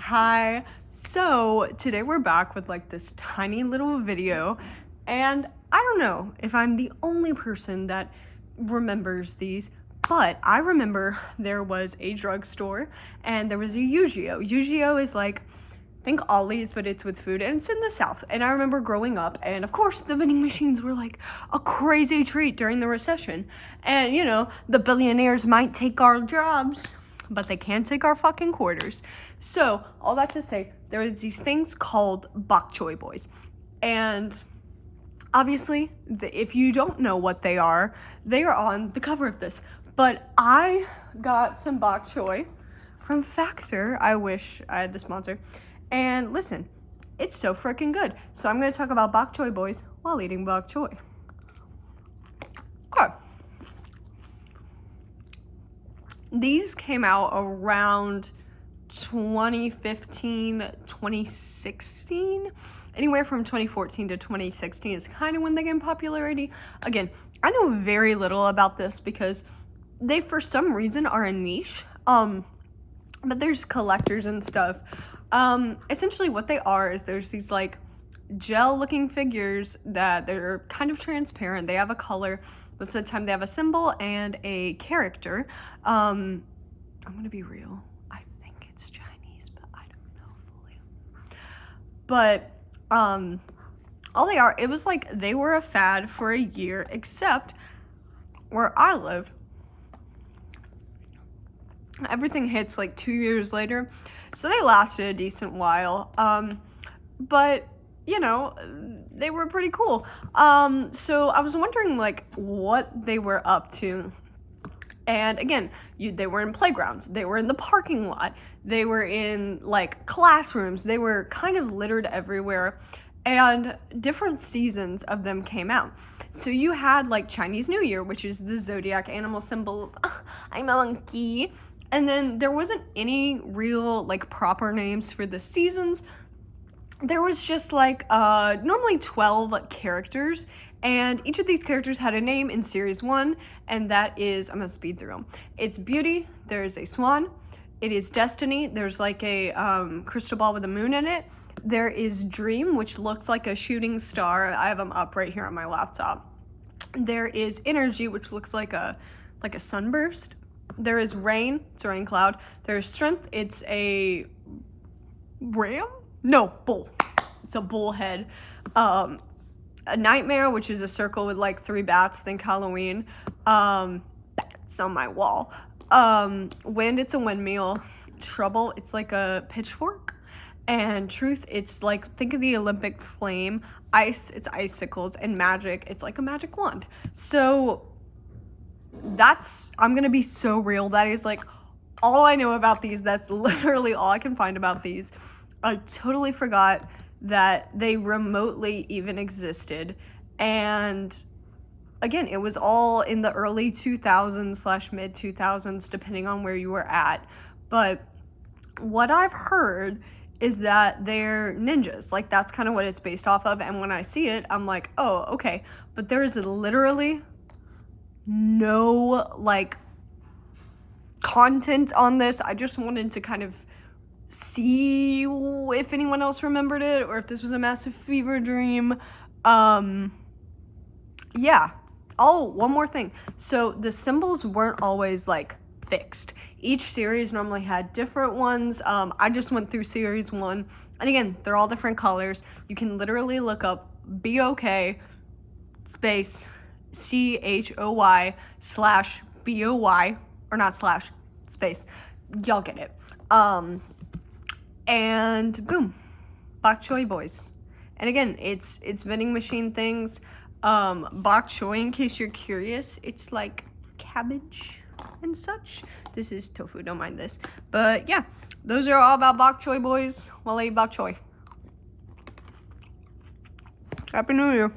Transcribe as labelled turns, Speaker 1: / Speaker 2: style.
Speaker 1: Hi. So today we're back with like this tiny little video, and I don't know if I'm the only person that remembers these, but I remember there was a drugstore and there was a Yu-Gi-Oh. Yu-Gi-Oh is like, think Ollie's, but it's with food, and it's in the South. And I remember growing up, and of course the vending machines were like a crazy treat during the recession. And you know, the billionaires might take our jobs, but they can't take our fucking quarters. So all that to say, there was these things called bok choy boys, and obviously, if you don't know what they are on the cover of this. But I got some bok choy from Factor. I wish I had the sponsor. And listen, it's so freaking good. So I'm going to talk about bok choy boys while eating bok choy. Okay. These came out around 2015, 2016. Anywhere from 2014 to 2016 is kind of when they gained popularity. Again, I know very little about this because they, for some reason, are a niche. But there's collectors and stuff. Essentially what they are is there's these like gel looking figures that they're kind of transparent. They have a color. Most of the time they have a symbol and a character. I'm gonna be real. I think it's Chinese, but I don't know fully. But all they are, it was like they were a fad for a year, except where I live, everything hits like 2 years later. So they lasted a decent while. But you know, they were pretty cool. So I was wondering like what they were up to. And again, they were in playgrounds, they were in the parking lot, they were in like classrooms, they were kind of littered everywhere, and different seasons of them came out. So you had like Chinese New Year, which is the zodiac animal symbols. I'm a monkey. And then there wasn't any real like proper names for the seasons. There was just like normally 12 characters, and each of these characters had a name in series 1, and that is, I'm gonna speed through them. It's Beauty, there's a swan, it is Destiny, there's like a crystal ball with a moon in it. There is Dream, which looks like a shooting star. I have them up right here on my laptop. There is Energy, which looks like a sunburst. There is Rain, it's a rain cloud. There's Strength, it's a ram? No, bull. It's a bull head. A Nightmare, which is a circle with like 3 bats, think Halloween. It's on my wall. Wind, it's a windmill. Trouble, it's like a pitchfork. And Truth, it's like, think of the Olympic flame. Ice, it's icicles. And Magic, it's like a magic wand. So that's, I'm gonna be so real, that is like all I know about these. That's literally all I can find about these. I totally forgot that they remotely even existed. And again, it was all in the early 2000s / mid 2000s, depending on where you were at. But what I've heard is that they're ninjas. Like, that's kind of what it's based off of. And when I see it, I'm like, oh, okay. But there is literally no like content on this. I just wanted to kind of see if anyone else remembered it or if this was a massive fever dream. Yeah. Oh, one more thing. So the symbols weren't always like fixed. Each series normally had different ones. I just went through series 1, and again, they're all different colors. You can literally look up BOK space CHOY / BOY, or not slash, space. Y'all get it. And boom, bok choy boys. And again, it's vending machine things. Bok choy, in case you're curious, it's like cabbage and such. This is tofu, don't mind this. But yeah, those are all about bok choy boys while I eat bok choy. Happy New Year.